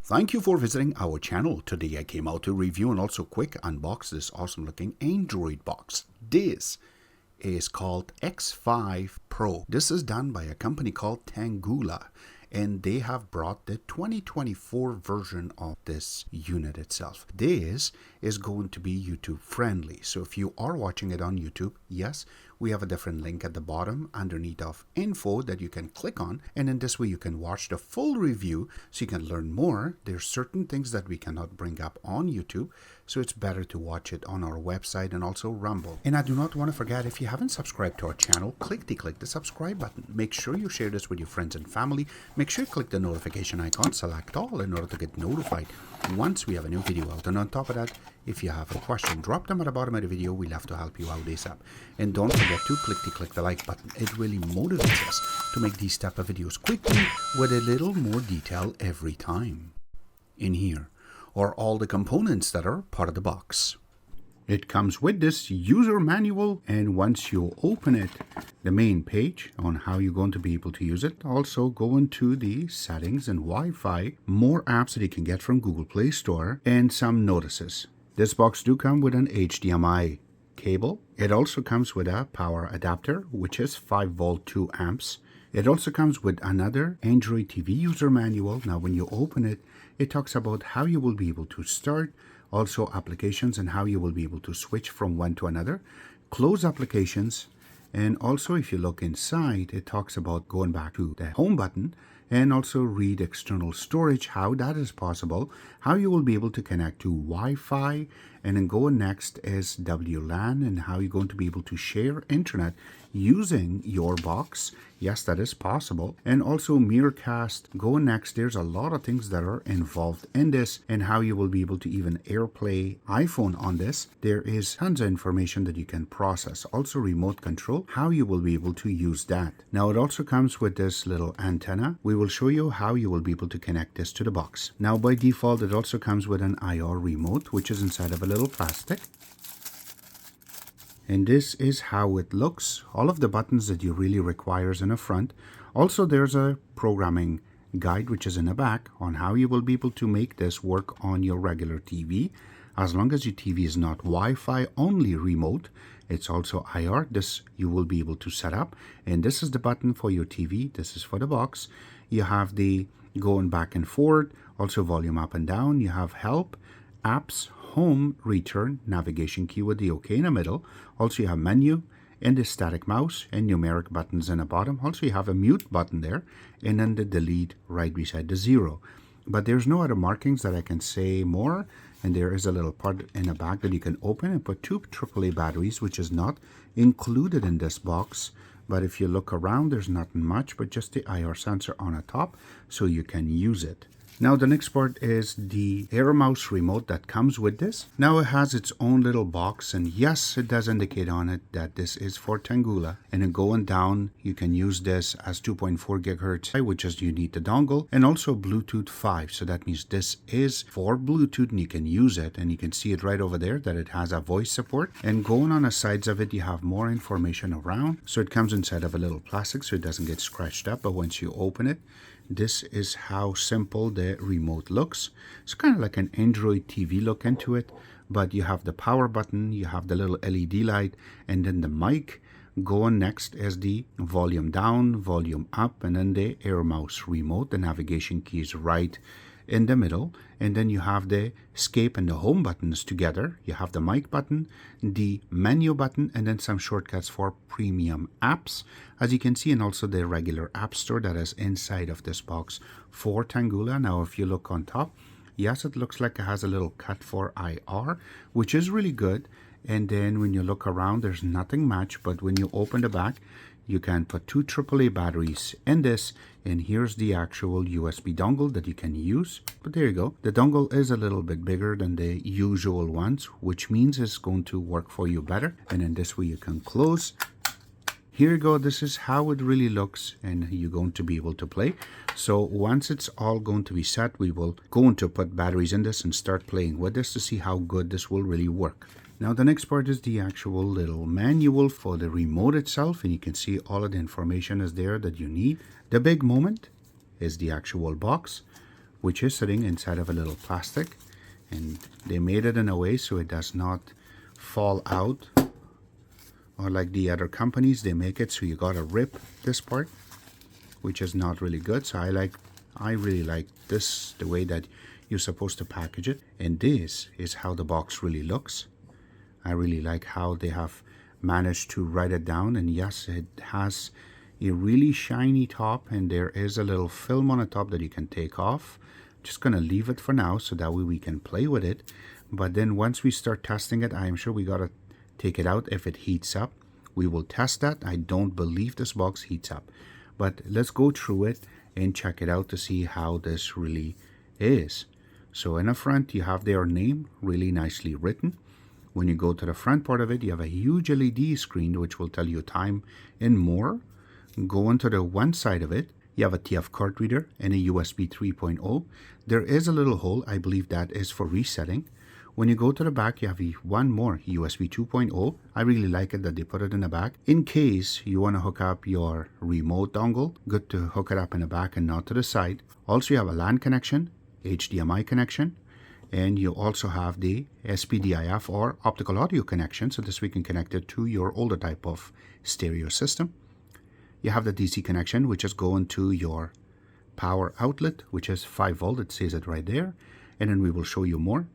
Thank you for visiting our channel. Today I came out to review and also quick unbox this awesome looking Android box. This is called X5 Pro. This is done by a company called Tanggula, and they have brought the 2024 version of this unit itself. This is going to be YouTube friendly. So if you are watching it on YouTube, yes, we have a different link at the bottom underneath of info that you can click on, and in this way you can watch the full review so you can learn more. There's certain things that we cannot bring up on YouTube, so it's better to watch it on our website and also Rumble. And I do not want to forget, if you haven't subscribed to our channel, click the subscribe button. Make sure you share this with your friends and family. Make sure you click the notification icon, select all in order to get notified once we have a new video out. And on top of that, if you have a question, drop them at the bottom of the video. We'll have to help you out ASAP. And don't forget to click the like button. It really motivates us to make these type of videos quickly with a little more detail every time. In here are all the components that are part of the box. It comes with this user manual, and once you open it, the main page on how you're going to be able to use it. Also go into the settings and Wi-Fi, more apps that you can get from Google Play Store, and some notices. This box do come with an HDMI cable. It also comes with a power adapter, which is 5 volt 2 amps. It also comes with another Android TV user manual. Now when you open it, it talks about how you will be able to start, also applications, and how you will be able to switch from one to another, close applications, and also if you look inside, it talks about going back to the home button and also read external storage, how that is possible, how you will be able to connect to Wi-Fi, and then go next is WLAN and how you're going to be able to share internet using your box. Yes, that is possible. And also Miracast. Go next. There's a lot of things that are involved in this and how you will be able to even AirPlay iPhone on this. There is tons of information that you can process. Also remote control, how you will be able to use that. Now it also comes with this little antenna. We will show you how you will be able to connect this to the box. Now by default, it also comes with an IR remote, which is inside of a little plastic. And this is how it looks. All of the buttons that you really requires in the front. Also there's a programming guide which is in the back on how you will be able to make this work on your regular TV. As long as your TV is not Wi-Fi only remote, it's also IR. This you will be able to set up. And this is the button for your TV. This is for the box. You have the going back and forward, also volume up and down. You have help, apps, home, return, navigation key with the OK in the middle. Also you have menu and the static mouse and numeric buttons in the bottom. Also you have a mute button there, and then the delete right beside the 0. But there's no other markings that I can say more. And there is a little part in the back that you can open and put 2 AAA batteries, which is not included in this box. But if you look around, there's nothing much but just the IR sensor on the top, so you can use it. Now the next part is the Air Mouse remote that comes with this. Now it has its own little box, and yes, it does indicate on it that this is for Tanggula. And then going down, you can use this as 2.4 gigahertz, which is you need the dongle, and also Bluetooth 5. So that means this is for Bluetooth and you can use it, and you can see it right over there that it has a voice support. And going on the sides of it, you have more information around. So it comes inside of a little plastic so it doesn't get scratched up, but once you open it, this is how simple the remote looks. It's kind of like an Android TV look into it, but you have the power button, you have the little LED light, and then the mic. Going next is the volume down, volume up, and then the Air Mouse remote. The navigation key is right in the middle, and then you have the escape and the home buttons together. You have the mic button, the menu button, and then some shortcuts for premium apps, as you can see, and also the regular app store that is inside of this box for Tanggula. Now if you look on top, yes, it looks like it has a little cut for IR, which is really good. And then when you look around, there's nothing much, but when you open the back, you can put 2 AAA batteries in this, and here's the actual USB dongle that you can use. But there you go. The dongle is a little bit bigger than the usual ones, which means it's going to work for you better. And then this way you can close. Here you go. This is how it really looks, and you're going to be able to play. So once it's all going to be set, we will going to put batteries in this and start playing with this to see how good this will really work. Now the next part is the actual little manual for the remote itself, and you can see all of the information is there that you need. The big moment is the actual box. which is sitting inside of a little plastic, and they made it in a way so it does not fall out, or like the other companies, they make it so you gotta rip this part, which is not really good. So I really like this, the way that you're supposed to package it. And this is how the box really looks. I really like how they have managed to write it down. And yes, it has a really shiny top, and there is a little film on the top that you can take off. Just gonna leave it for now so that way we can play with it. But then once we start testing it, I'm sure we gotta take it out if it heats up. We will test that. I don't believe this box heats up, but let's go through it and check it out to see how this really is. So in the front, you have their name really nicely written. When you go to the front part of it, you have a huge LED screen which will tell you time and more. Go into the one side of it, you have a TF card reader and a USB 3.0. There is a little hole, I believe that is for resetting. When you go to the back, you have one more USB 2.0. I really like it that they put it in the back. In case you want to hook up your remote dongle, good to hook it up in the back and not to the side. Also, you have a LAN connection, HDMI connection, and you also have the SPDIF or optical audio connection. So this we can connect it to your older type of stereo system. You have the DC connection, which is going to your power outlet, which is 5 volt. It says it right there. And then we will show you more.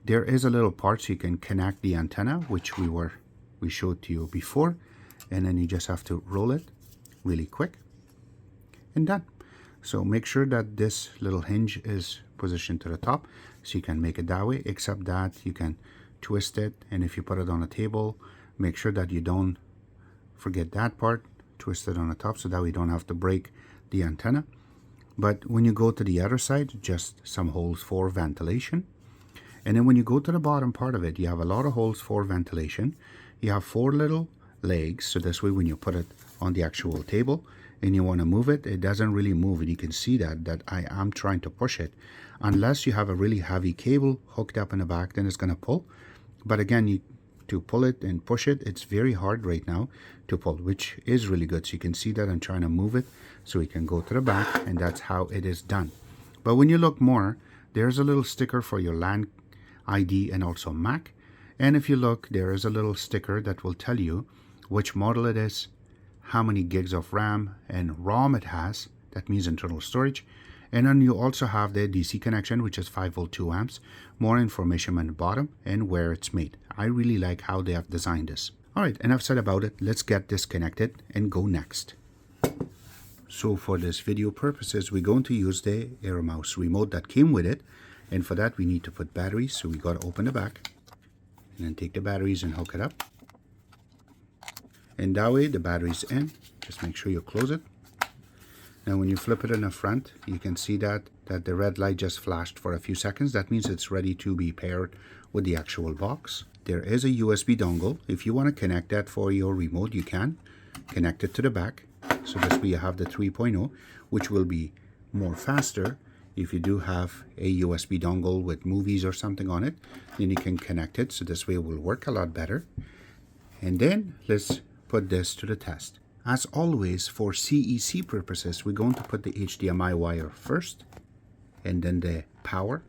There is a little part so you can connect the antenna, which we showed to you before, and then you just have to roll it really quick and done. So make sure that this little hinge is positioned to the top so you can make it that way, except that you can twist it, and if you put it on a table, make sure that you don't forget that part, twist it on the top so that we don't have to break the antenna. But when you go to the other side, just some holes for ventilation. And then when you go to the bottom part of it, you have a lot of holes for ventilation. You have 4 little legs, so this way when you put it on the actual table and you want to move it, it doesn't really move. And you can see that I am trying to push it. Unless you have a really heavy cable hooked up in the back, then it's going to pull. But again, to pull it and push it, it's very hard right now to pull, which is really good. So you can see that I'm trying to move it so we can go to the back, and that's how it is done. But when you look more, there's a little sticker for your LAN ID and also MAC, and if you look, there is a little sticker that will tell you which model it is, how many gigs of RAM and ROM it has, that means internal storage, and then you also have the DC connection, which is 5 volt 2 amps, more information on the bottom and where it's made. I really like how they have designed this. Alright, enough said about it. Let's get this connected and go next. So for this video purposes, we're going to use the Air Mouse remote that came with it. And for that, we need to put batteries. So we got to open the back and then take the batteries and hook it up. And that way the battery's in. Just make sure you close it. Now when you flip it in the front, you can see that the red light just flashed for a few seconds. That means it's ready to be paired with the actual box. There is a USB dongle. If you want to connect that for your remote, you can connect it to the back. So this way you have the 3.0, which will be more faster. If you do have a USB dongle with movies or something on it, then you can connect it. So this way it will work a lot better. And then let's put this to the test. As always, for CEC purposes, we're going to put the HDMI wire first, and then the power.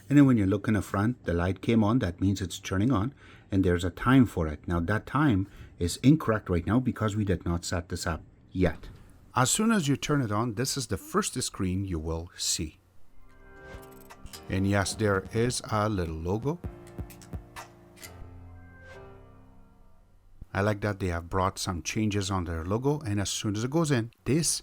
And then when you look in the front, the light came on. That means it's turning on, and there's a time for it. Now that time is incorrect right now because we did not set this up yet. As soon as you turn it on, this is the first screen you will see. And yes, there is a little logo. I like that they have brought some changes on their logo, and as soon as it goes in, this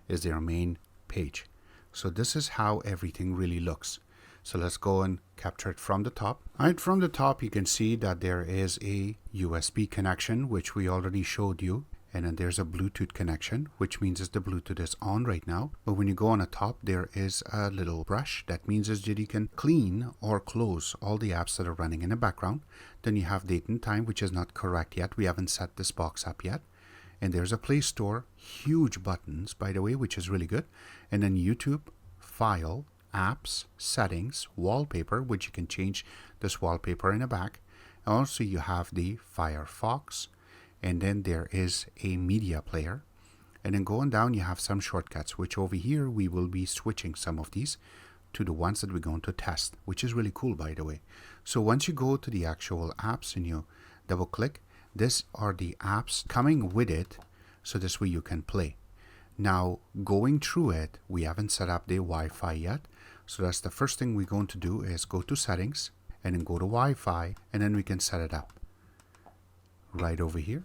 is their main page. So this is how everything really looks. So let's go and capture it from the top. Alright, from the top you can see that there is a USB connection, which we already showed you. And then there's a Bluetooth connection, which means the Bluetooth is on right now. But when you go on the top, there is a little brush. That means that you can clean or close all the apps that are running in the background. Then you have date and time, which is not correct yet. We haven't set this box up yet. And there's a Play Store, huge buttons, by the way, which is really good. And then YouTube, File, Apps, Settings, Wallpaper, which you can change this wallpaper in the back. Also, you have the Firefox. And then there is a media player. And then going down, you have some shortcuts, which over here we will be switching some of these to the ones that we're going to test, which is really cool, by the way. So once you go to the actual apps and you double click, these are the apps coming with it, so this way you can play. Now going through it, we haven't set up the Wi-Fi yet, so that's the first thing we're going to do is go to settings and then go to Wi-Fi, and then we can set it up right over here.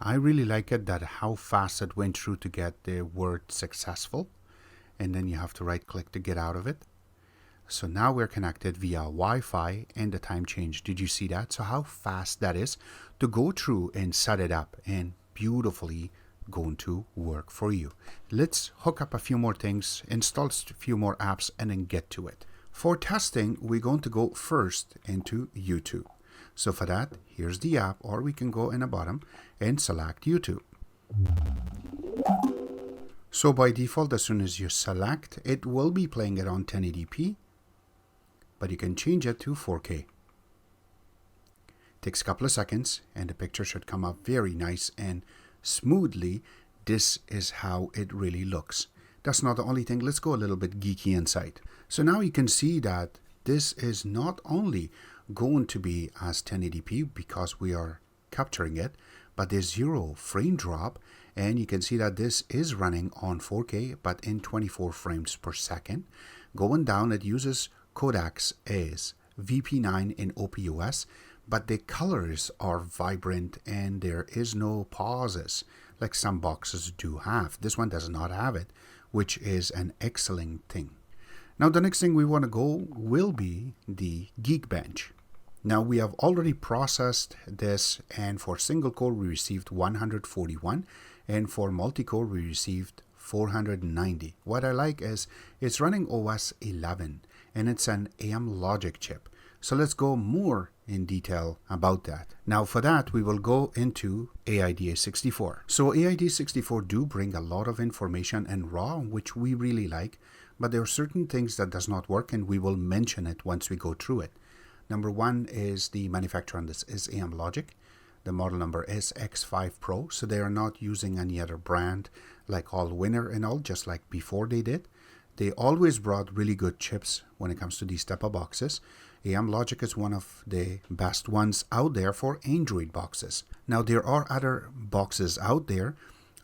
I really like it that how fast it went through to get the word successful, and then you have to right click to get out of it. So now we're connected via Wi-Fi and the time change. Did you see that? So how fast that is to go through and set it up and beautifully going to work for you. Let's hook up a few more things, install a few more apps, and then get to it. For testing, we're going to go first into YouTube. So for that, here's the app, or we can go in the bottom and select YouTube. So by default, as soon as you select, it will be playing it on 1080p, but you can change it to 4K. Takes a couple of seconds and the picture should come up very nice and smoothly. This is how it really looks. That's not the only thing. Let's go a little bit geeky inside. So now you can see that this is not only going to be as 1080p because we are capturing it, but there's 0 frame drop, and you can see that this is running on 4K but in 24 frames per second. Going down, it uses codecs as VP9 in OPUS, but the colors are vibrant and there is no pauses like some boxes do have. This one does not have it, which is an excellent thing. Now the next thing we want to go will be the Geekbench. Now we have already processed this, and for single core we received 141, and for multi-core we received 490. What I like is it's running OS 11 and it's an AM logic chip. So let's go more in detail about that. Now for that, we will go into AIDA64. So AIDA64 do bring a lot of information in RAW, which we really like, but there are certain things that does not work, and we will mention it once we go through it. Number one is the manufacturer on this is AM Logic. The model number is X5 Pro, so they are not using any other brand like Allwinner and all, just like before they did. They always brought really good chips when it comes to these type of boxes. AM Logic is one of the best ones out there for Android boxes. Now there are other boxes out there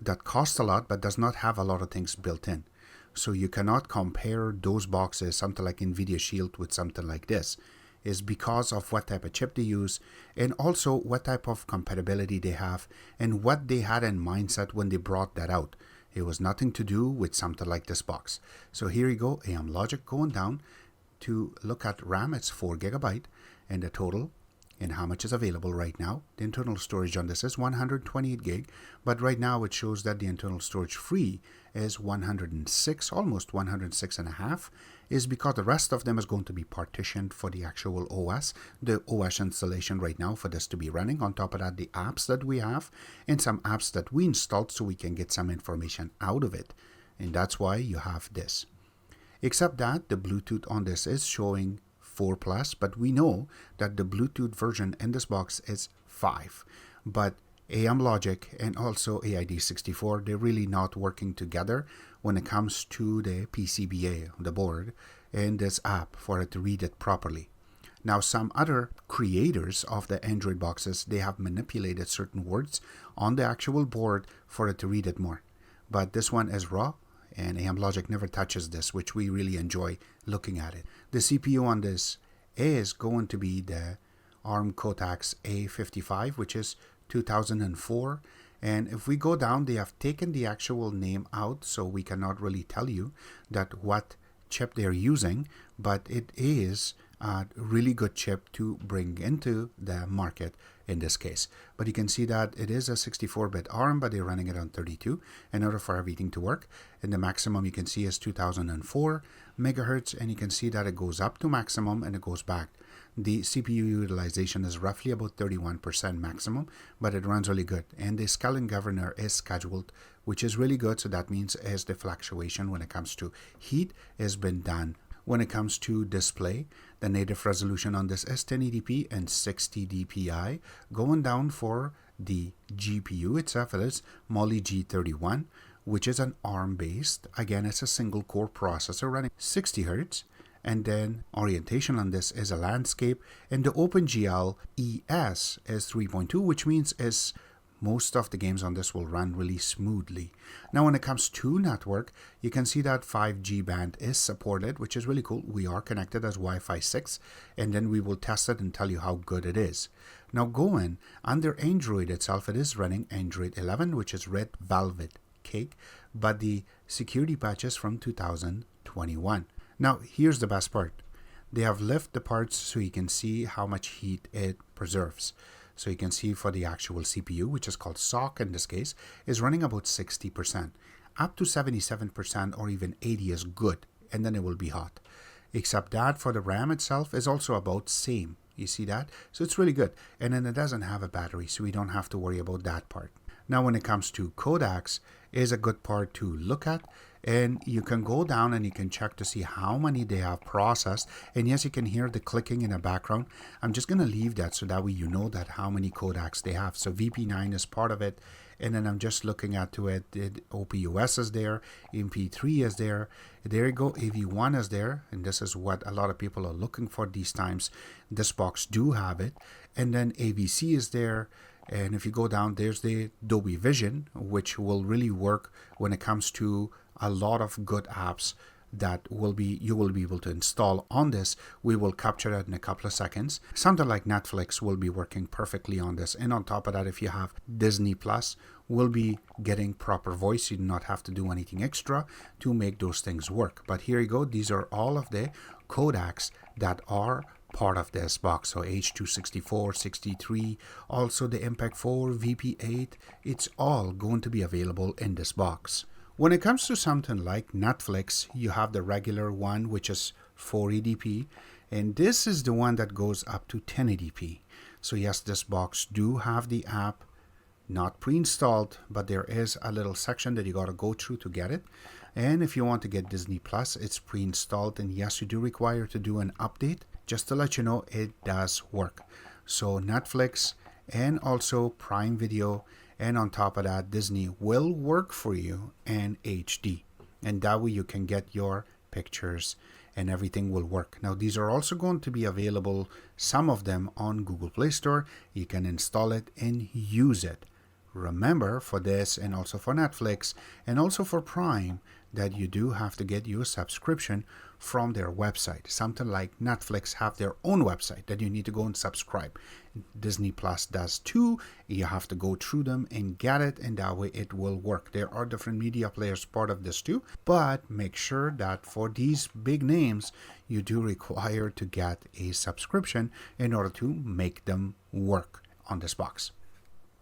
that cost a lot but does not have a lot of things built in. So you cannot compare those boxes, something like NVIDIA Shield with something like this, is because of what type of chip they use and also what type of compatibility they have and what they had in mindset when they brought that out. It was nothing to do with something like this box. So here you go, AM Logic going down. To look at RAM, it's 4 GB, and the total and how much is available right now. The internal storage on this is 128 gig, but right now it shows that the internal storage free is 106, almost 106 and a half, is because the rest of them is going to be partitioned for the actual OS, the OS installation right now for this to be running. On top of that, the apps that we have and some apps that we installed so we can get some information out of it. And that's why you have this. Except that the Bluetooth on this is showing 4+, but we know that the Bluetooth version in this box is 5. But AM Logic and also AID64, they're really not working together when it comes to the PCBA, the board, and this app for it to read it properly. Now some other creators of the Android boxes, they have manipulated certain words on the actual board for it to read it more. But this one is raw, and AM Logic never touches this, which we really enjoy looking at it. The CPU on this is going to be the ARM Cortex A55, which is 2004. And if we go down, they have taken the actual name out, so we cannot really tell you that what chip they're using, but it is a really good chip to bring into the market in this case. But you can see that it is a 64-bit ARM, but they're running it on 32 in order for everything to work. And the maximum you can see is 2004 megahertz, and you can see that it goes up to maximum and it goes back. The CPU utilization is roughly about 31% maximum, but it runs really good. And the scaling governor is scheduled, which is really good. So that means as the fluctuation when it comes to heat has been done. When it comes to display, the native resolution on this is 1080p and 60 dpi, going down for the GPU itself is Mali G31, which is an ARM based. Again, it's a single core processor running 60 Hz. And then orientation on this is a landscape, and the OpenGL ES is 3.2, which means is most of the games on this will run really smoothly. Now when it comes to network, you can see that 5G band is supported, which is really cool. We are connected as Wi-Fi 6, and then we will test it and tell you how good it is. Now going under Android itself, it is running Android 11, which is Red Velvet Cake, but the security patch is from 2021. Now, here's the best part. They have left the parts so you can see how much heat it preserves. So you can see for the actual CPU, which is called SOC in this case, is running about 60%. Up to 77% or even 80 is good, and then it will be hot. Except that for the RAM itself is also about same. You see that? So it's really good. And then it doesn't have a battery, so we don't have to worry about that part. Now when it comes to codecs, is a good part to look at, and you can go down and you can check to see how many they have processed. And yes, you can hear the clicking in the background. I'm just going to leave that so that way you know that how many codecs they have. So VP9 is part of it, and then I'm just looking at to it. OPUS is there, MP3 is there, there you go, AV1 is there, and this is what a lot of people are looking for these times. This box do have it, and then AVC is there. And if you go down, there's the Dolby Vision, which will really work when it comes to a lot of good apps that you will be able to install on this. We will capture it in a couple of seconds. Something like Netflix will be working perfectly on this. And on top of that, if you have Disney Plus, will be getting proper voice. You do not have to do anything extra to make those things work. But here you go. These are all of the codecs that are part of this box. So H.264, 63, also the Impact 4, VP8, it's all going to be available in this box. When it comes to something like Netflix, you have the regular one, which is 480p, and this is the one that goes up to 1080p. So yes, this box do have the app, not pre-installed, but there is a little section that you got to go through to get it. And if you want to get Disney Plus, it's pre-installed, and yes, you do require to do an update. Just to let you know, it does work. So Netflix and also Prime Video, and on top of that, Disney will work for you and HD. And that way you can get your pictures and everything will work. Now these are also going to be available, some of them on Google Play Store. You can install it and use it. Remember, for this and also for Netflix and also for Prime, that you do have to get your subscription from their website. Something like Netflix have their own website that you need to go and subscribe. Disney Plus does too. You have to go through them and get it, and that way it will work. There are different media players part of this too, but make sure that for these big names, you do require to get a subscription in order to make them work on this box.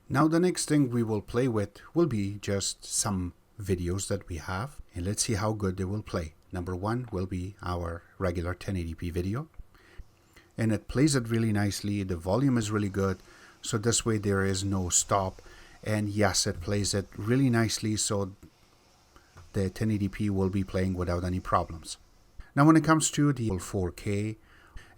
Now the next thing we will play with will be just some videos that we have, and let's see how good they will play. Number one will be our regular 1080p video, and it plays it really nicely. The volume is really good, so this way there is no stop, and yes, it plays it really nicely, so the 1080p will be playing without any problems. Now when it comes to the 4K,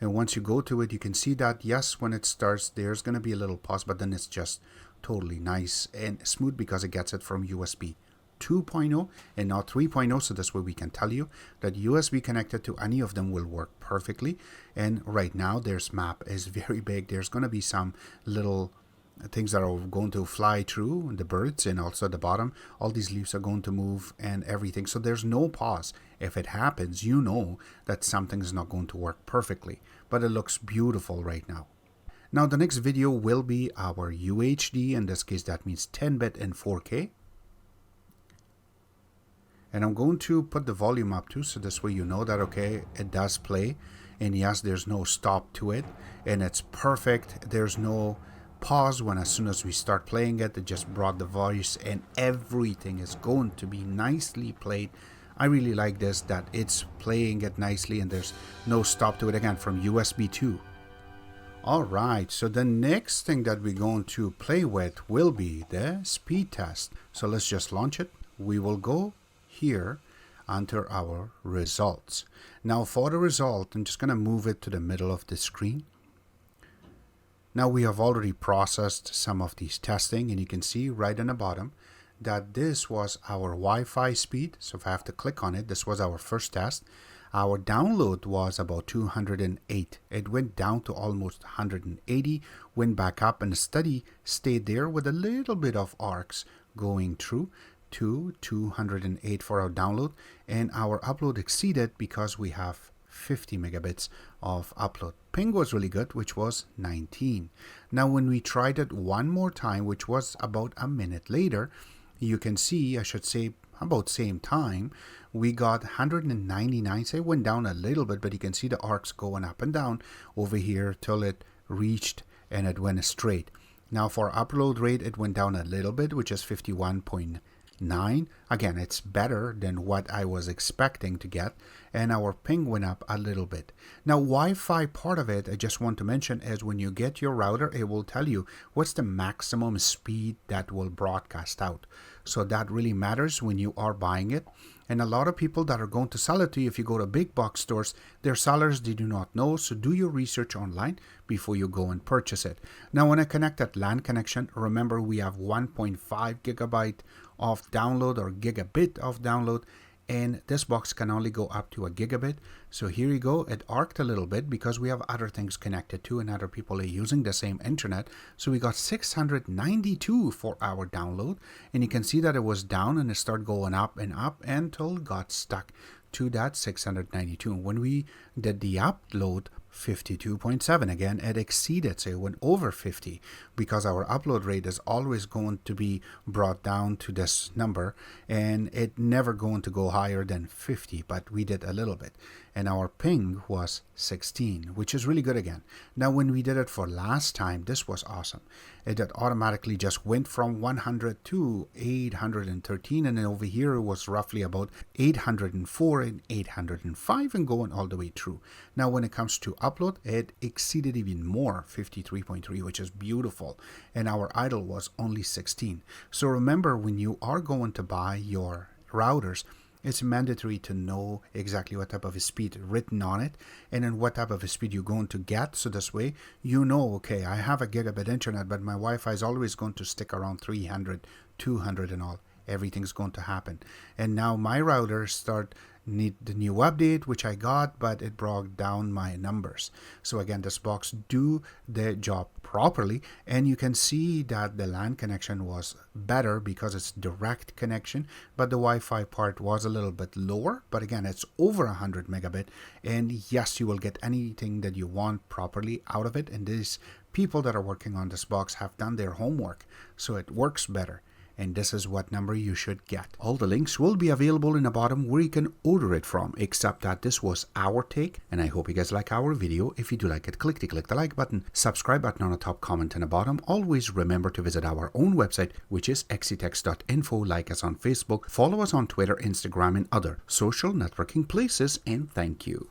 and once you go to it, you can see that yes, when it starts, there's going to be a little pause, but then it's just totally nice and smooth because it gets it from USB 2.0 and not 3.0, so this way we can tell you that USB connected to any of them will work perfectly. And right now their map is very big. There's going to be some little things that are going to fly through, the birds, and also the bottom, all these leaves are going to move and everything, so there's no pause. If it happens, you know that something is not going to work perfectly, but it looks beautiful right now. Now the next video will be our UHD. In this case, that means 10-bit and 4K. And I'm going to put the volume up too, so this way you know that, okay, it does play. And yes, there's no stop to it. And it's perfect. There's no pause when as soon as we start playing it, it just brought the voice and everything is going to be nicely played. I really like this, that it's playing it nicely and there's no stop to it, again, from USB 2. Alright, so the next thing that we're going to play with will be the speed test. So let's just launch it. We will go here under our results. Now for the result, I'm just going to move it to the middle of the screen. Now we have already processed some of these testing, and you can see right in the bottom that this was our Wi-Fi speed. So if I have to click on it, this was our first test. Our download was about 208. It went down to almost 180, went back up, and the study stayed there with a little bit of arcs going through to 208 for our download, and our upload exceeded because we have 50 megabits of upload. Ping was really good, which was 19. Now when we tried it one more time, which was about a minute later, you can see, I should say about same time, we got 199. So it went down a little bit, but you can see the arcs going up and down over here till it reached and it went straight. Now for upload rate, it went down a little bit, which is 51.9. Again, it's better than what I was expecting to get, and our ping went up a little bit. Now Wi-Fi part of it, I just want to mention, is when you get your router, it will tell you what's the maximum speed that will broadcast out. So that really matters when you are buying it. And a lot of people that are going to sell it to you, if you go to big box stores, their sellers, they do not know. So do your research online before you go and purchase it. Now, when I connect that LAN connection, remember we have 1.5 gigabyte of download or gigabit of download. And this box can only go up to a gigabit. So here you go. It arced a little bit because we have other things connected to and other people are using the same internet. So we got 692 for our download. And you can see that it was down and it started going up until it got stuck to that 692. When we did the upload, 52.7, again it exceeded, so it went over 50, because our upload rate is always going to be brought down to this number and it never going to go higher than 50, but we did a little bit. And our ping was 16, which is really good again. Now when we did it for last time, this was awesome. It automatically just went from 100 to 813, and then over here it was roughly about 804 and 805 and going all the way through. Now when it comes to upload, it exceeded even more, 53.3, which is beautiful, and our idle was only 16. So remember, when you are going to buy your routers, it's mandatory to know exactly what type of a speed written on it and then what type of a speed you're going to get. So this way, you know, okay, I have a gigabit internet, but my Wi-Fi is always going to stick around 300, 200 and all. Everything's going to happen. And now my routers need the new update, which I got, but it brought down my numbers. So again, this box do the job properly, and you can see that the LAN connection was better because it's direct connection, but the Wi-Fi part was a little bit lower. But again, it's over 100 megabit, and yes, you will get anything that you want properly out of it. And these people that are working on this box have done their homework, so it works better. And this is what number you should get. All the links will be available in the bottom where you can order it from, except that this was our take, and I hope you guys like our video. If you do like it, click the like button, subscribe button on the top, comment in the bottom. Always remember to visit our own website, which is exitex.info. Like us on Facebook, follow us on Twitter, Instagram, and other social networking places, and thank you.